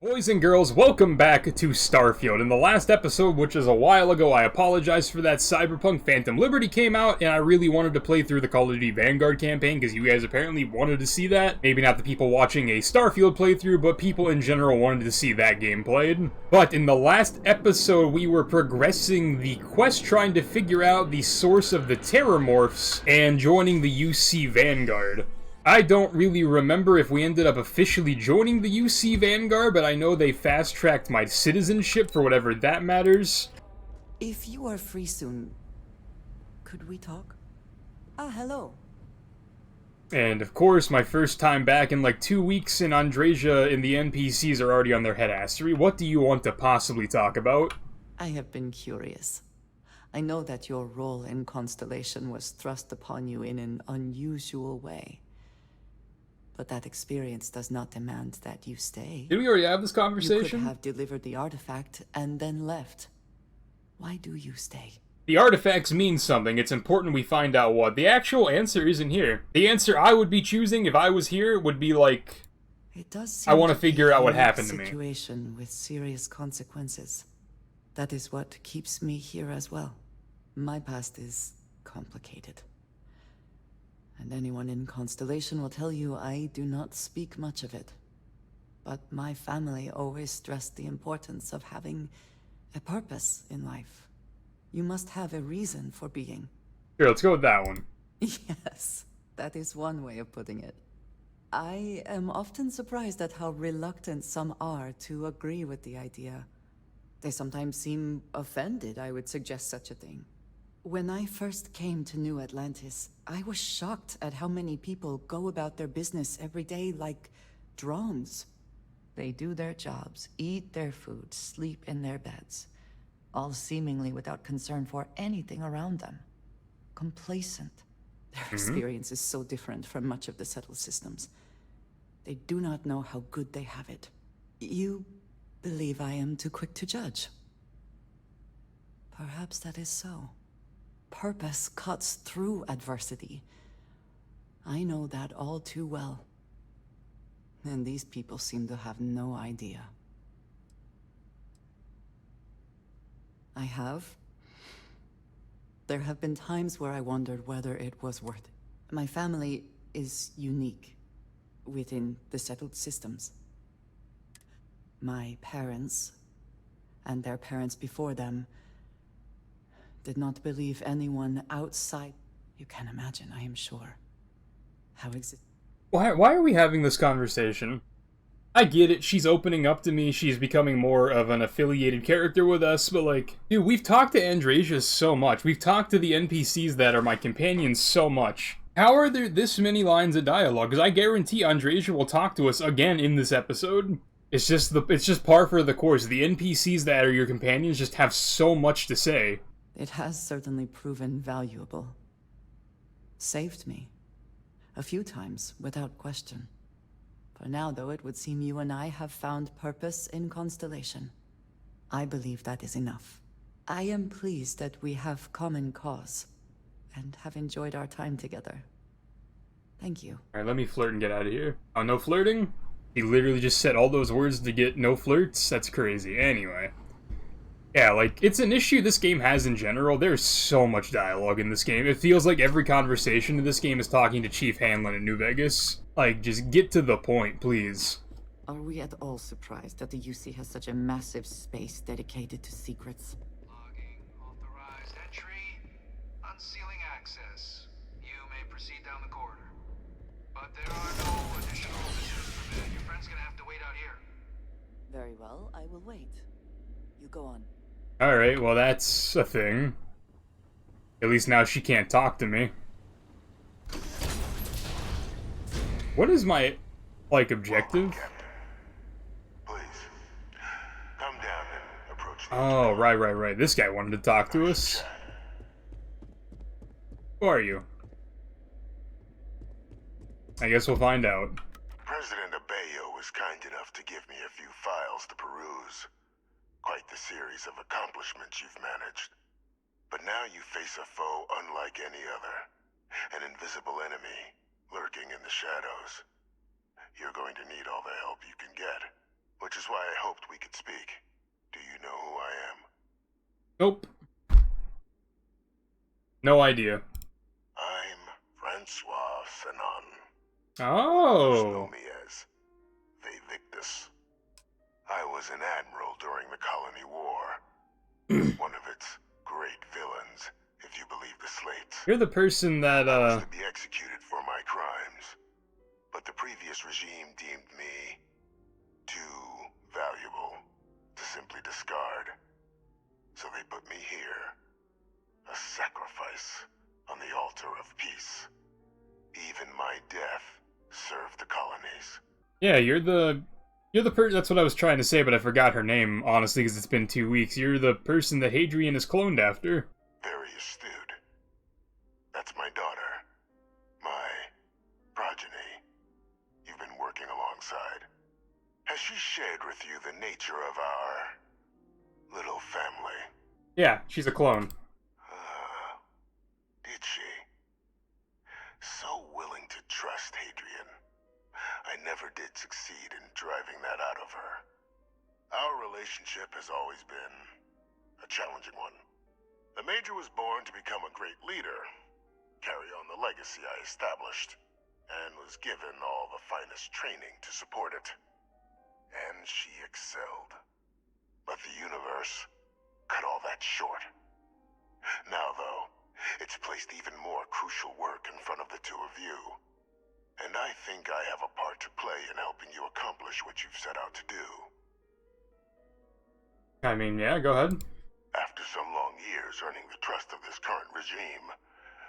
Boys and girls, welcome back to Starfield. In the last episode, which is a while ago, I apologize for that. Cyberpunk Phantom Liberty came out, and I really wanted to play through the Call of Duty Vanguard campaign, because you guys apparently wanted to see that. Maybe not the people watching a Starfield playthrough, but people in general wanted to see that game played. But in the last episode, we were progressing the quest trying to figure out the source of the Terramorphs, and joining the UC Vanguard. I don't really remember if we ended up officially joining the UC Vanguard, but I know they fast-tracked my citizenship for whatever that matters. If you are free soon, could we talk? Hello. And of course, my first time back in like 2 weeks, and Andreia and the NPCs are already on their headassery. What do you want to possibly talk about? I have been curious. I know that your role in Constellation was thrust upon you in an unusual way. But that experience does not demand that you stay. Did we already have this conversation? You could have delivered the artifact and then left. Why do you stay? The artifacts mean something. It's important we find out what. The actual answer isn't here. The answer I would be choosing if I was here would be like, it does I want to be figure out what a happened to me. Situation with serious consequences. That is what keeps me here as well. My past is complicated. And anyone in Constellation will tell you I do not speak much of it. But my family always stressed the importance of having a purpose in life. You must have a reason for being. Here, let's go with that one. Yes, that is one way of putting it. I am often surprised at how reluctant some are to agree with the idea. They sometimes seem offended I would suggest such a thing. When I first came to New Atlantis, I was shocked at how many people go about their business every day like drones. They do their jobs, eat their food, sleep in their beds, all seemingly without concern for anything around them. Complacent. Their experience is so different from much of the settled systems. They do not know how good they have it. You believe I am too quick to judge. Perhaps that is so. Purpose cuts through adversity. I know that all too well. And these people seem to have no idea. I have. There have been times where I wondered whether it was worth it. My family is unique within the settled systems. My parents, and their parents before them, did not believe anyone outside. You can imagine, I am sure, how Why are we having this conversation? I get it, she's opening up to me, she's becoming more of an affiliated character with us, but like, dude, we've talked to Andreia so much. We've talked to the NPCs that are my companions so much. How are there this many lines of dialogue? Because I guarantee Andreia will talk to us again in this episode. It's just par for the course. The NPCs that are your companions just have so much to say. It has certainly proven valuable. Saved me. A few times, without question. For now, though, it would seem you and I have found purpose in Constellation. I believe that is enough. I am pleased that we have common cause, and have enjoyed our time together. Thank you. Alright, let me flirt and get out of here. Oh, no flirting? He literally just said all those words to get no flirts? That's crazy. Anyway. Yeah, like, it's an issue this game has in general. There's so much dialogue in this game. It feels like every conversation in this game is talking to Chief Hanlon in New Vegas. Like, just get to the point, please. Are we at all surprised that the UC has such a massive space dedicated to secrets? Logging authorized entry, unsealing access. You may proceed down the corridor. But there are no additional visitors permitted. Your friend's gonna have to wait out here. Very well, I will wait. You go on. Alright, well that's a thing. At least now she can't talk to me. What is my, like, objective? Please, come down and approach me. Oh, right. This guy wanted to talk to us. Who are you? I guess we'll find out. President Abeyo was kind enough to give me a few files to peruse. Quite the series of accomplishments you've managed. But now you face a foe unlike any other. An invisible enemy, lurking in the shadows. You're going to need all the help you can get. which is why I hoped we could speak. Do you know who I am? Nope. No idea. I'm Francois Senon. Oh. Know me as Vae Victis. I was an admiral during the Colony War. One of its great villains, if you believe the slates. You're the person that, I was to be executed for my crimes. But the previous regime deemed me too valuable to simply discard. So they put me here. A sacrifice on the altar of peace. Even my death served the colonies. Yeah, you're the person. That's what I was trying to say, but I forgot her name, honestly, because it's been 2 weeks. You're the person that Hadrian is cloned after. Very astute. That's my daughter. My progeny. You've been working alongside. Has she shared with you the nature of our little family? Yeah, she's a clone. Did she? So willing to trust Hadrian. I never did succeed in driving that out of her. Our relationship has always been a challenging one. The Major was born to become a great leader, carry on the legacy I established, and was given all the finest training to support it. And she excelled. But the universe cut all that short. Now, though, it's placed even more crucial work in front of the two of you. And I think I have a part to play in helping you accomplish what you've set out to do. I mean, yeah, go ahead. After some long years earning the trust of this current regime,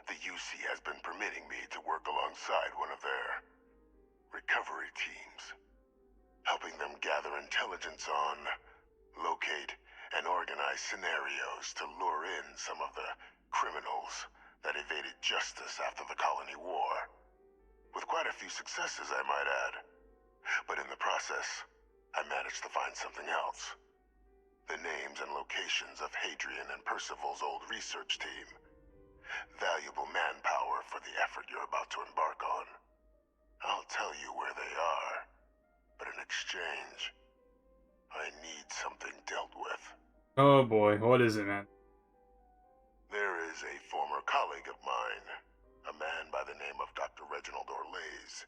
the UC has been permitting me to work alongside one of their recovery teams, helping them gather intelligence on, locate, and organize scenarios to lure in some of the criminals that evaded justice after the Colony War. With quite a few successes, I might add. But in the process, I managed to find something else. The names and locations of Hadrian and Percival's old research team. Valuable manpower for the effort you're about to embark on. I'll tell you where they are, but in exchange, I need something dealt with. Oh boy, what is it, man? There is a former colleague of mine, a man by the name of Dr. Reginald Orlae.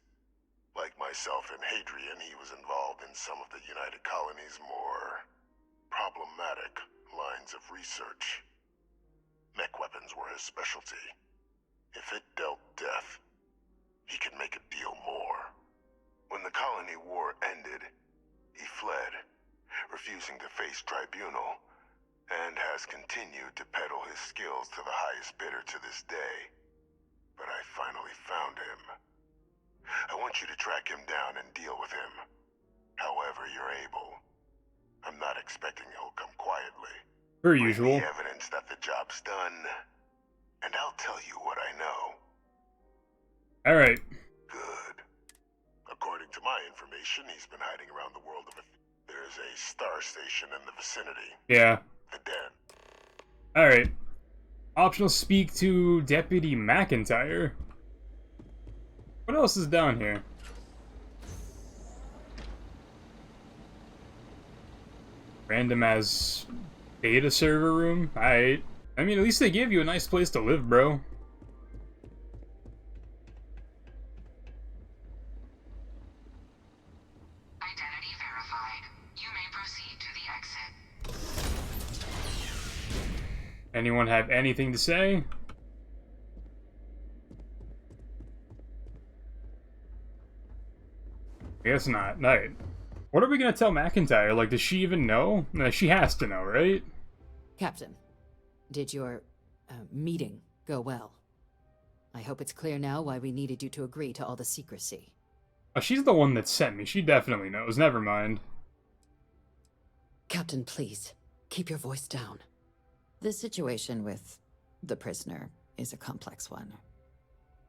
Like myself and Hadrian, he was involved in some of the United Colony's more problematic lines of research. Mech weapons were his specialty. If it dealt death, he could make a deal more. When the Colony War ended, he fled, refusing to face tribunal, and has continued to peddle his skills to the highest bidder to this day. But I finally found him. I want you to track him down and deal with him, however you're able. I'm not expecting he'll come quietly. Per Bring usual. me evidence that the job's done, and I'll tell you what I know. Alright. Good. According to my information, he's been hiding around the world of There's a star station in the vicinity. Yeah. The Den. Alright. Optional speak to Deputy McIntyre. What else is down here? Random as data server room? Alright. I mean, at least they give you a nice place to live, bro. Identity verified. You may proceed to the exit. Anyone have anything to say? I guess not. Alright. What are we gonna tell McIntyre? Like, does she even know? She has to know, right? Captain, did your meeting go well? I hope it's clear now why we needed you to agree to all the secrecy. Oh, she's the one that sent me. She definitely knows. Never mind. Captain, please, keep your voice down. The situation with the prisoner is a complex one.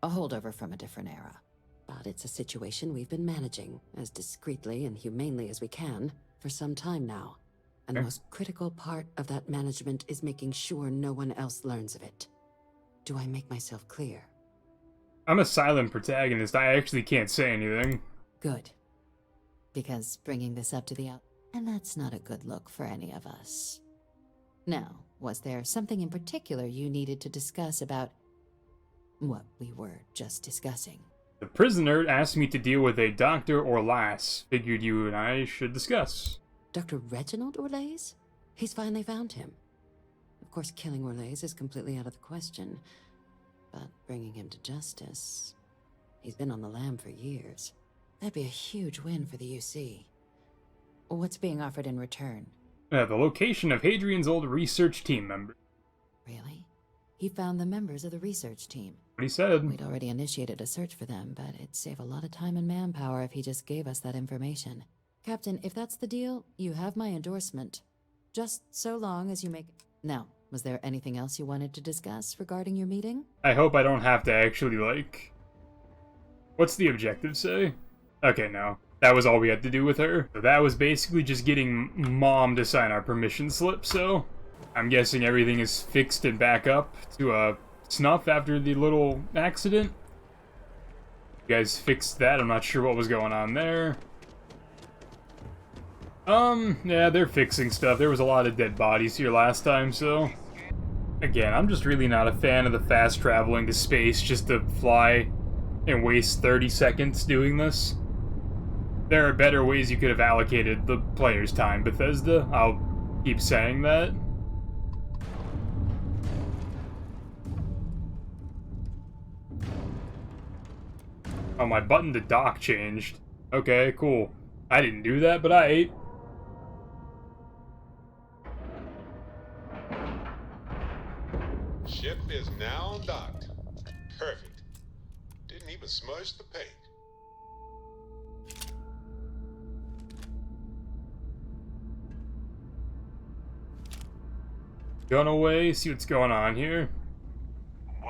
A holdover from a different era. But it's a situation we've been managing as discreetly and humanely as we can for some time now. And the most critical part of that management is making sure no one else learns of it. Do I make myself clear? I'm a silent protagonist. I actually can't say anything. Good. because bringing this up to the out, and that's not a good look for any of us. Now, was there something in particular you needed to discuss about what we were just discussing? The prisoner asked me to deal with a Dr. Orlae. Figured you and I should discuss. Dr. Reginald Orlae? He's finally found him. Of course, killing Orlae is completely out of the question, but bringing him to justice... He's been on the lam for years. That'd be a huge win for the UC. What's being offered in return? The location of Hadrian's old research team member. Really? He found the members of the research team. What he said. We'd already initiated a search for them, but it'd save a lot of time and manpower if he just gave us that information. Captain, if that's the deal, you have my endorsement. Just so long as you make... Now, was there anything else you wanted to discuss regarding your meeting? I hope I don't have to actually, like... What's the objective say? Okay, no. That was all we had to do with her. So that was basically just getting Mom to sign our permission slip, so... I'm guessing everything is fixed and back up to snuff after the little accident. You guys fixed that, I'm not sure what was going on there. Yeah, they're fixing stuff. There was a lot of dead bodies here last time, so... Again, I'm just really not a fan of the fast traveling to space just to fly and waste 30 seconds doing this. There are better ways you could have allocated the player's time, Bethesda. I'll keep saying that. Oh, my button to dock changed. Okay, cool. I didn't do that, but I ate. Ship is now docked. Perfect. Didn't even smudge the paint. Gun away, see what's going on here.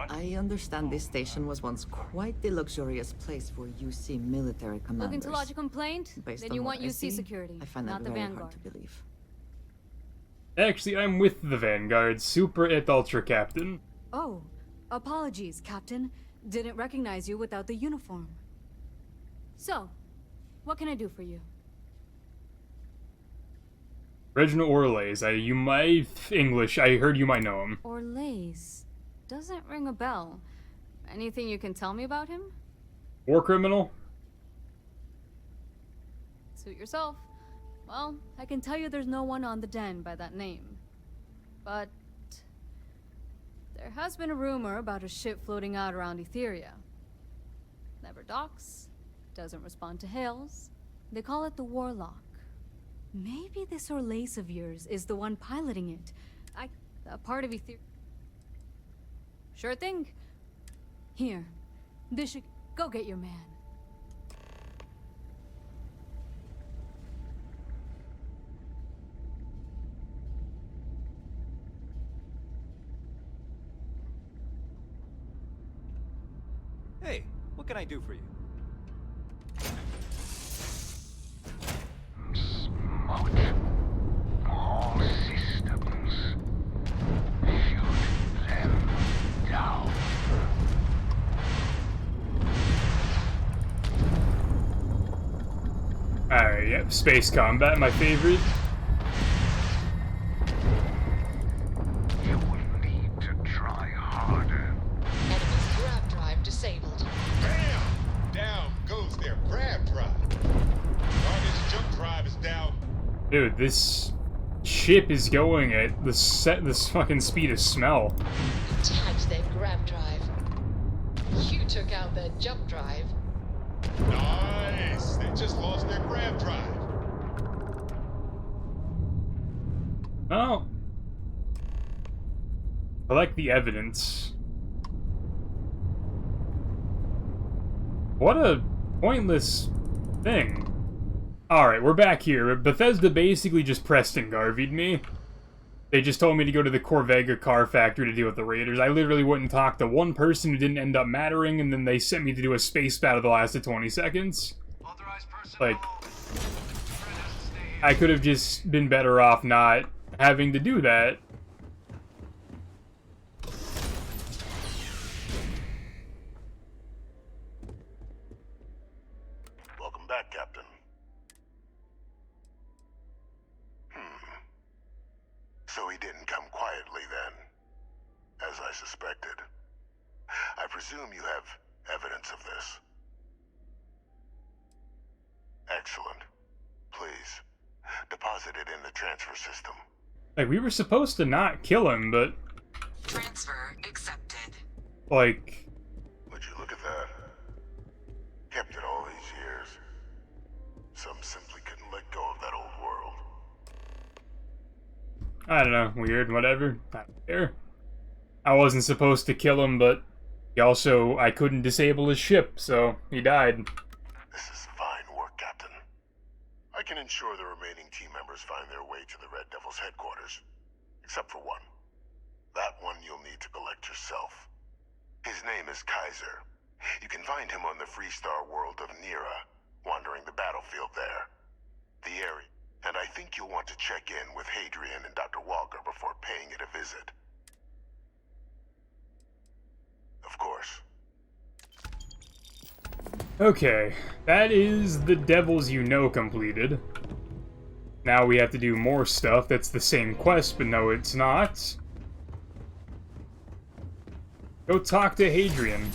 I understand this station was once quite the luxurious place for UC military commanders. Looking to lodge a complaint? Based Then on you what want I UC see, security, I find not that the very Vanguard. hard to believe. Actually, I'm with the Vanguard, Super et Ultra Captain. Oh, apologies, Captain. Didn't recognize you without the uniform. So, what can I do for you? Reginald Orlae, you might... English, I heard you might know him. Orlae. Doesn't ring a bell. Anything you can tell me about him? War criminal? Suit yourself. Well, I can tell you there's no one on the den by that name. But... there has been a rumor about a ship floating out around Etheria. Never docks, doesn't respond to hails. They call it the Warlock. Maybe this Orlae of yours is the one piloting it. A part of Etheria. Sure thing. Here, this should... Go get your man. Hey, what can I do for you? Smoke. All systems. Shoot them down. Alright, yep, space combat, my favorite. You will need to try harder. Enemy's grab drive disabled. Bam! Down goes their grab drive. Target's jump drive is down. Dude, this ship is going at this fucking speed of smell. You tagged their grab drive. You took out their jump drive. Nice! They just lost their grab drive. Oh. Collect the evidence. What a pointless thing. Alright, we're back here. Bethesda basically just Preston Garvied me. They just told me to go to the Corvega car factory to deal with the raiders. I literally wouldn't talk to one person who didn't end up mattering, and then they sent me to do a space battle that lasted 20 seconds. Authorized personnel. Like, Fred has to stay here. I could have just been better off not having to do that. Welcome back, Captain. didn't come quietly then, as I suspected. I presume you have evidence of this. Excellent. Please, deposit it in the transfer system. Like, we were supposed to not kill him, but... Transfer accepted. Like... Would you look at that? Kept it all these years. Some simply couldn't let go of that old world. I don't know, weird, whatever. I don't care. I wasn't supposed to kill him, but he also, I couldn't disable his ship, so he died. This is fine work, Captain. I can ensure the remaining team members find their way to the Red Devil's headquarters. Except for one. That one you'll need to collect yourself. His name is Kaiser. You can find him on the Freestar world of Nira, wandering the battlefield there. The area. And I think you'll want to check in with Hadrian and Dr. Walker before paying it a visit. Of course. Okay, that is the Devils You Know completed. Now we have to do more stuff that's the same quest, but no, it's not. Go talk to Hadrian.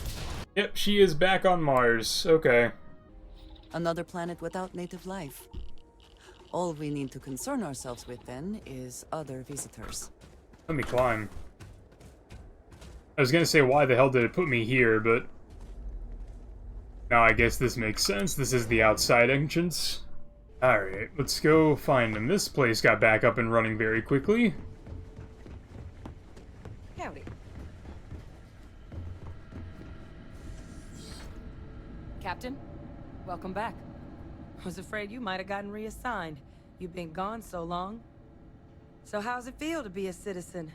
Yep, she is back on Mars. Okay. Another planet without native life. All we need to concern ourselves with then is other visitors. Let me climb. I was gonna say, why the hell did it put me here, but... now I guess this makes sense. This is the outside entrance. Alright, let's go find him. This place got back up and running very quickly. Howdy. Captain, welcome back. Was afraid you might have gotten reassigned. You've been gone so long. So how's it feel to be a citizen?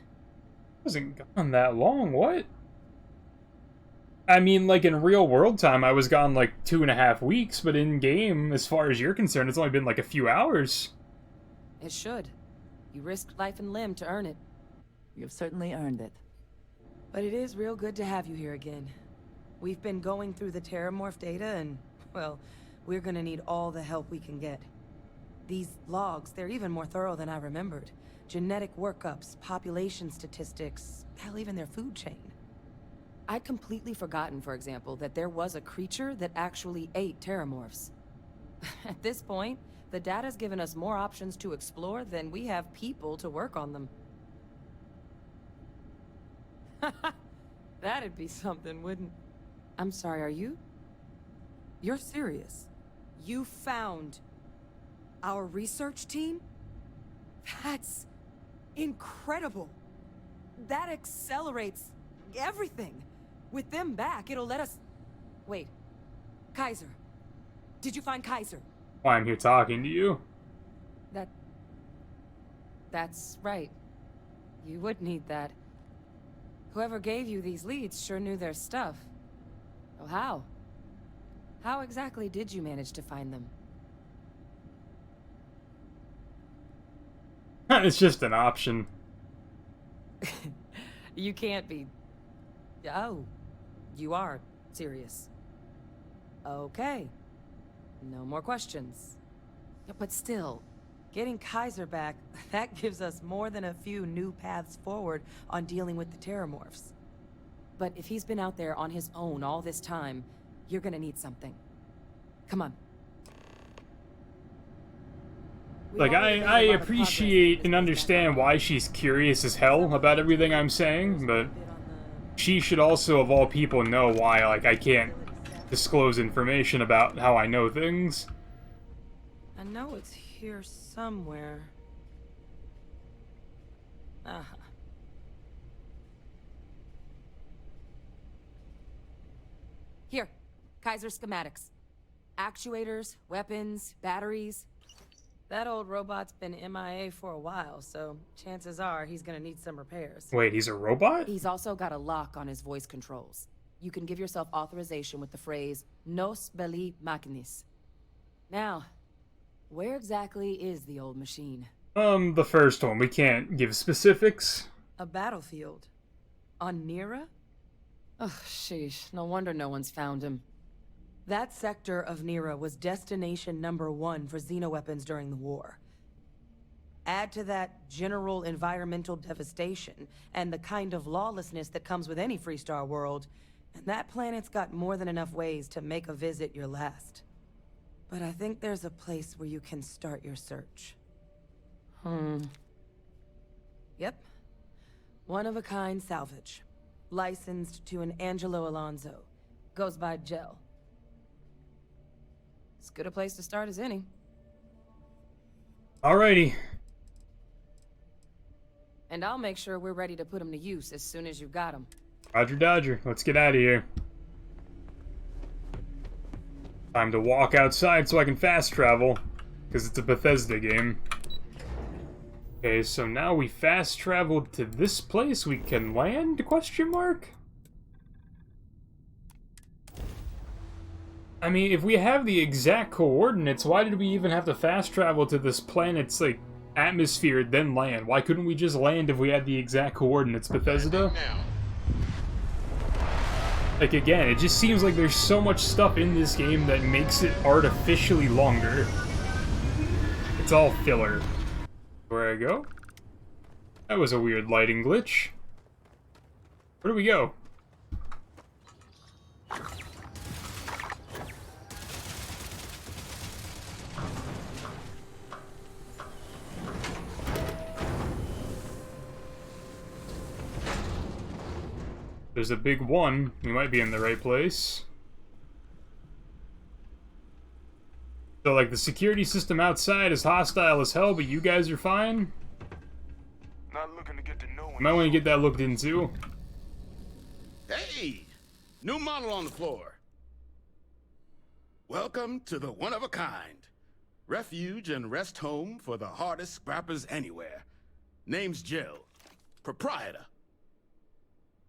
Wasn't gone that long, what? I mean, like, in real world time, I was gone, like, 2.5 weeks, but in-game, as far as you're concerned, it's only been, like, a few hours. It should. You risked life and limb to earn it. You've certainly earned it. But it is real good to have you here again. We've been going through the Terramorph data and, well, we're gonna need all the help we can get. These logs, they're even more thorough than I remembered. Genetic workups, population statistics, hell, even their food chain. I'd completely forgotten, for example, that there was a creature that actually ate Terramorphs. At this point, the data's given us more options to explore than we have people to work on them. That'd be something, wouldn't... I'm sorry, are you? You're serious? You found our research team? That's incredible. That accelerates everything. With them back, it'll let us... Wait. Kaiser. Did you find Kaiser? Why I'm here talking to you. That's right. You would need that. Whoever gave you these leads sure knew their stuff. Oh, how? How exactly did you manage to find them? It's just an option. You can't be... Oh, you are serious. Okay. No more questions. Yeah, but still, getting Kaiser back, that gives us more than a few new paths forward on dealing with the Terramorphs. But if he's been out there on his own all this time, you're gonna need something. Come on. Like, I appreciate and understand why she's curious as hell about everything I'm saying, but she should also, of all people, know why, like, I can't disclose information about how I know things. I know it's here somewhere. Uh-huh. Here, Kaiser schematics. Actuators, weapons, batteries. That old robot's been MIA for a while, so chances are he's gonna need some repairs. Wait, he's a robot? He's also got a lock on his voice controls. You can give yourself authorization with the phrase, Nos belli machinis. Now, where exactly is the old machine? The first one. We can't give specifics. A battlefield. On Nira? Ugh, sheesh. No wonder no one's found him. That sector of Nira was destination #1 for xenoweapons during the war. Add to that general environmental devastation and the kind of lawlessness that comes with any Freestar world, and that planet's got more than enough ways to make a visit your last. But I think there's a place where you can start your search. Yep. One-of-a-kind salvage. Licensed to an Angelo Alonso. Goes by Gel. As good a place to start as any. Alrighty. And I'll make sure we're ready to put them to use as soon as you've got them. Roger Dodger. Let's get out of here. Time to walk outside so I can fast travel, because it's a Bethesda game. Okay, so now we fast traveled to this place. We can land? Question mark? I mean, if we have the exact coordinates, why did we even have to fast travel to this planet's, like, atmosphere, then land? Why couldn't we just land if we had the exact coordinates, Bethesda? Like, again, it just seems like there's so much stuff in this game that makes it artificially longer. It's all filler. Where I go? That was a weird lighting glitch. Where do we go? There's a big one. We might be in the right place. So, like, the security system outside is hostile as hell, but you guys are fine? Not looking to get to know You might want to get that looked into. Hey! New model on the floor. Welcome to the one-of-a-kind. Refuge and rest home for the hardest scrappers anywhere. Name's Jill. Proprietor.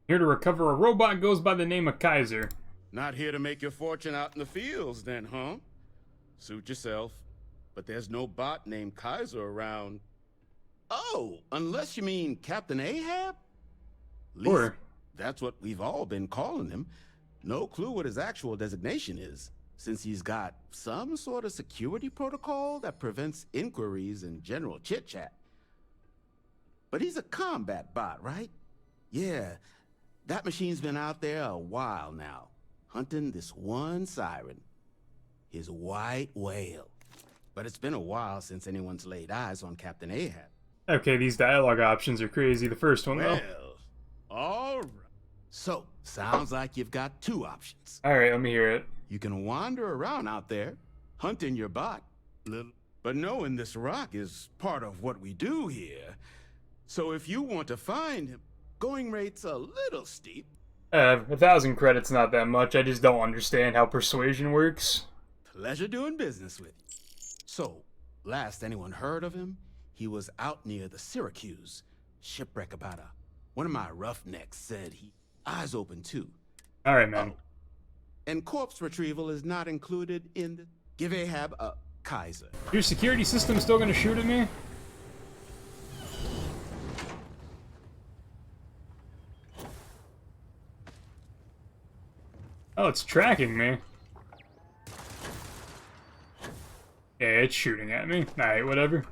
Here to recover a robot goes by the name of Kaiser. Not here to make your fortune out in the fields then, huh? Suit yourself. But there's no bot named Kaiser around. Oh, unless you mean Captain Ahab? Sure. That's what we've all been calling him. No clue what his actual designation is, since he's got some sort of security protocol that prevents inquiries and general chit-chat. But he's a combat bot, right? Yeah, that machine's been out there a while now, hunting this one siren, his white whale. But it's been a while since anyone's laid eyes on Captain Ahab. Okay, these dialogue options are crazy. The first one, though. Well, all right. So, sounds like you've got two options. Alright, let me hear it. You can wander around out there, hunting your bot. But knowing this rock is part of what we do here. So if you want to find him, going rate's a little steep. 1,000 credits not that much. I just don't understand how persuasion works. Pleasure doing business with you. So, last anyone heard of him, he was out near the Syracuse. Shipwreck about one of my roughnecks said he... Eyes open too. Alright, man. Oh. And corpse retrieval is not included in the... Give Ahab a Kaiser. Your security system still gonna shoot at me? Oh, it's tracking me. Yeah, it's shooting at me. Alright, whatever.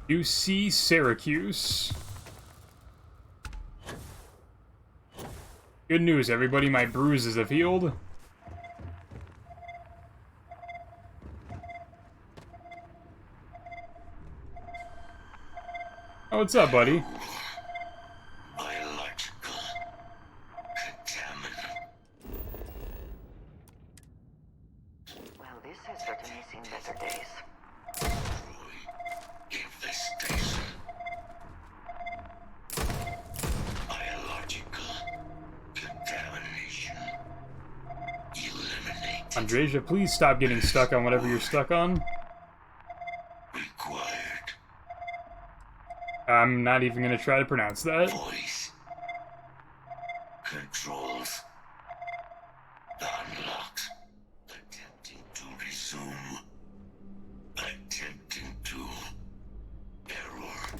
UC Syracuse. Good news, everybody. My bruises have healed. Oh, what's up, buddy? Biological contaminant. Well, this has certainly seen better days. Infestation. Biological contamination. Eliminate. Andreia, please stop getting stuck on whatever you're stuck on. Required. I'm not even gonna try to pronounce that. Voice. Controls. Unlocked. Attempting to resume. Attempting to. Error.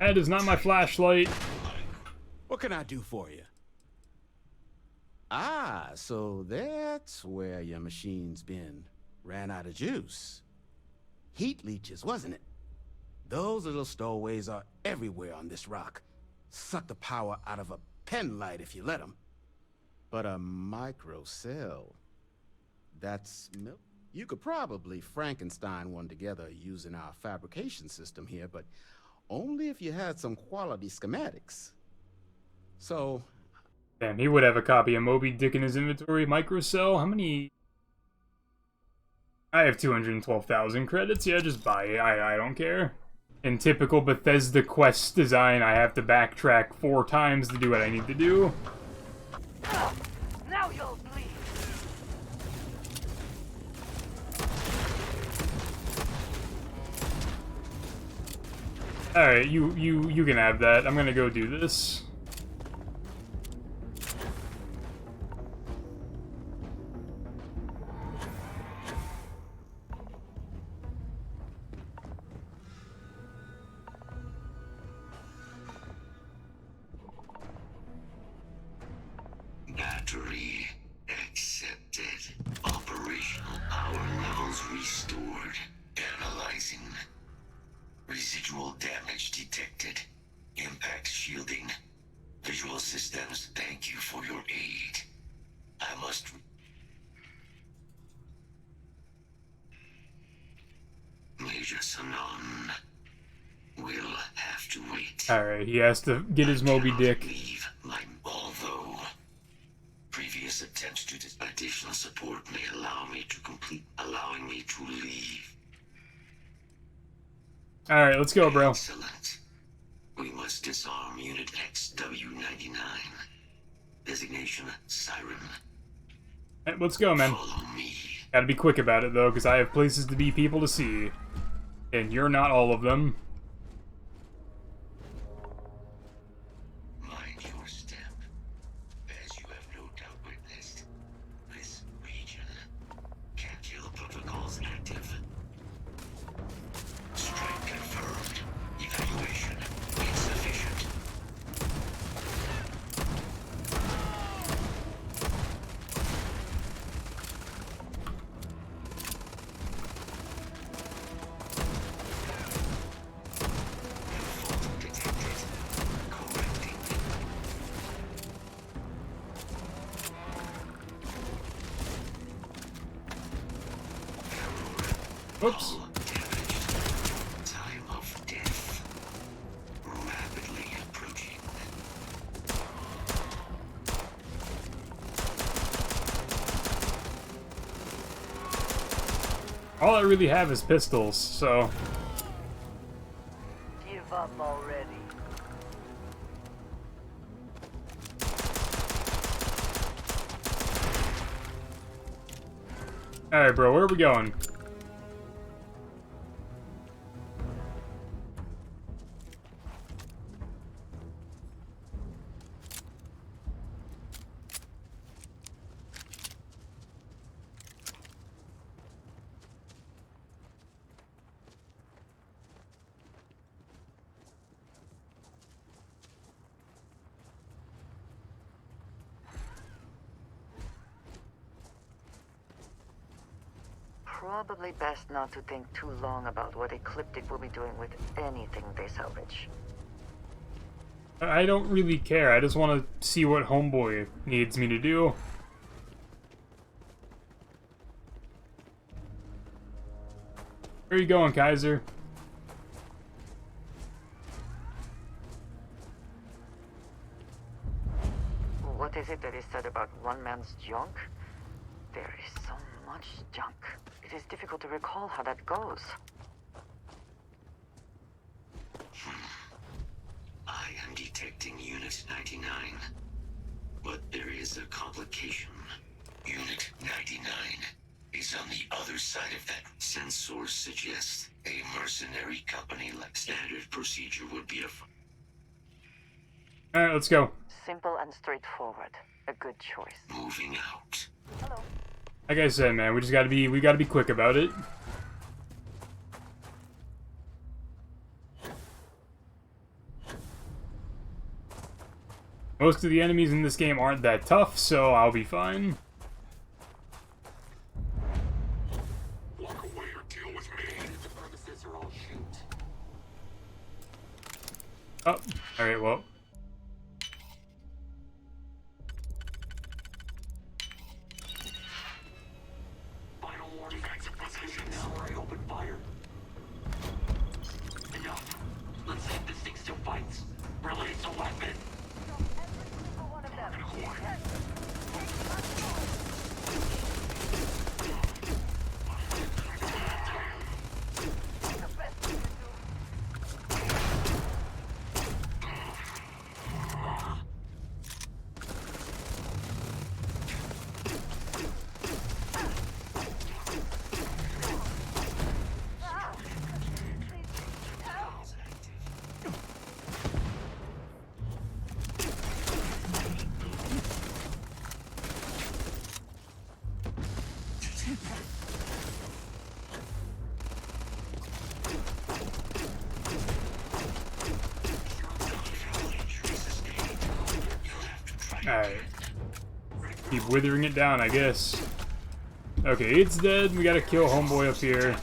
That is not my flashlight. What can I do for you? Ah, so that's where your machine's been. Ran out of juice. Heat leeches, wasn't it? Those little stowaways are everywhere on this rock. Suck the power out of a pen light if you let them. But a microcell, that's milk. You could probably Frankenstein one together using our fabrication system here, but only if you had some quality schematics. So... Damn, he would have a copy of Moby Dick in his inventory. Microcell, how many... I have 212,000 credits. Yeah, just buy it. I don't care. In typical Bethesda quest design, I have to backtrack 4 times to do what I need to do. Now you'll bleed. Alright, you can have that. I'm gonna go do this. Battery accepted. Operational power levels restored. Analyzing. Residual damage detected. Impact shielding. Visual systems, thank you for your aid. I must... Major Sanon will have to wait. Alright, he has to get his Moby Dick. Leave although previous attempts to this additional support may allowing me to leave. Alright, let's go, bro. Excellent. We must disarm Unit XW-99. Designation Siren. Right, let's go, man. Follow me. Gotta be quick about it, though, because I have places to be, people to see. And you're not all of them. Mind your step. As you have no doubt witnessed, this region can't kill protocols active. Strike confirmed. Evaluation insufficient. Fault detected. Correcting. Whoops. Time of death. Rapidly approaching. All I really have is pistols, so... Give up already. Alright, bro, where are we going? Probably best not to think too long about what Ecliptic will be doing with anything they salvage. I don't really care. I just want to see what Homeboy needs me to do. Where are you going, Kaiser? What is it that is said about one man's junk? There is so much junk. It is difficult to recall how that goes. I am detecting Unit 99. But there is a complication. Unit 99 is on the other side of that. Sensors suggest a mercenary company like standard procedure would be Alright, let's go. Simple and straightforward. A good choice. moving out. Hello. Like I said, man, we gotta be quick about it. Most of the enemies in this game aren't that tough, so I'll be fine. Walk away or deal with me. The premises are all shoot. Oh, alright, well. Final warning. Defensive position now. I open fire. Enough. Let's see if this thing still fights. Release a weapon. Alright. Keep withering it down, I guess. Okay, it's dead. We gotta kill homeboy up here.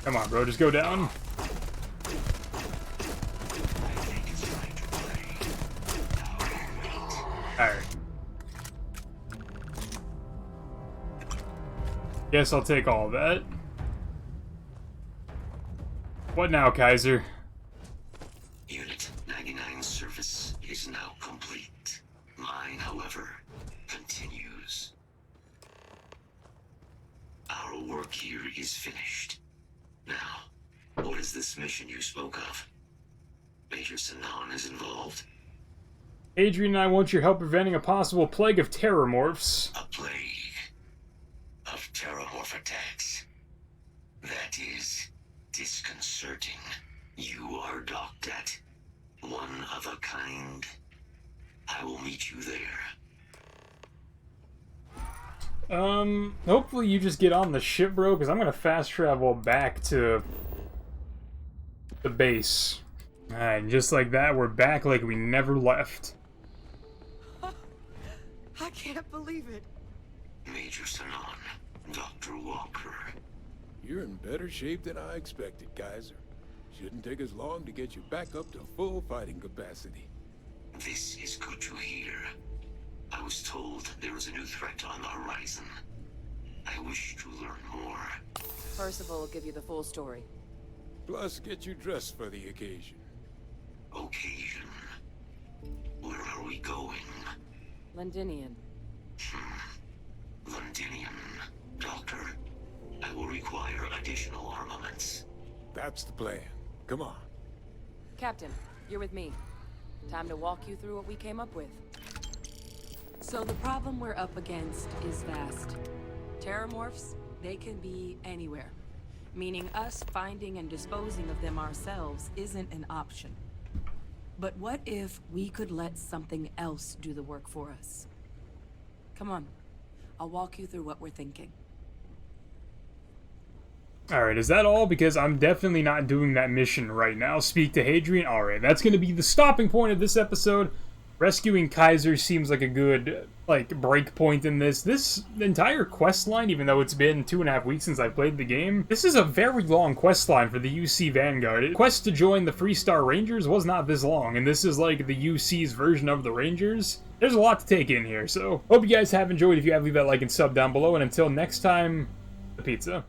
Come on, bro, just go down. Alright. Guess I'll take all of that. What now, Kaiser? Unit 99's service is now complete. Mine, however, continues. Our work here is finished. Now, what is this mission you spoke of? Major Sinan is involved? Hadrian and I want your help preventing a possible plague of terrormorphs. A plague of terrormorph attacks. That is disconcerting. You are docked at one of a kind. I will meet you there. Hopefully you just get on the ship, bro, because I'm gonna fast travel back to the base. Alright, just like that, we're back like we never left. I can't believe it. Major Sinan, Dr. Walker. You're in better shape than I expected, Kaiser. Shouldn't take us long to get you back up to full fighting capacity. This is good to hear. I was told there was a new threat on the horizon. I wish to learn more. Percival will give you the full story. Plus, get you dressed for the occasion. Occasion? Where are we going? Londinian. Londinian. Doctor, I will require additional armaments. That's the plan. Come on. Captain, you're with me. Time to walk you through what we came up with. So the problem we're up against is vast. Terrormorphs, they can be anywhere. Meaning us finding and disposing of them ourselves isn't an option. But what if we could let something else do the work for us? Come on. I'll walk you through what we're thinking. Alright, is that all? Because I'm definitely not doing that mission right now. Speak to Hadrian. Alright, that's going to be the stopping point of this episode. Rescuing Kaiser seems like a good, break point in this. This entire quest line, even though it's been 2.5 weeks since I played the game, this is a very long quest line for the UC Vanguard. Quest to join the Freestar Rangers was not this long, and this is like the UC's version of the Rangers. There's a lot to take in here, so hope you guys have enjoyed. If you have, leave that like and sub down below, and until next time, the pizza.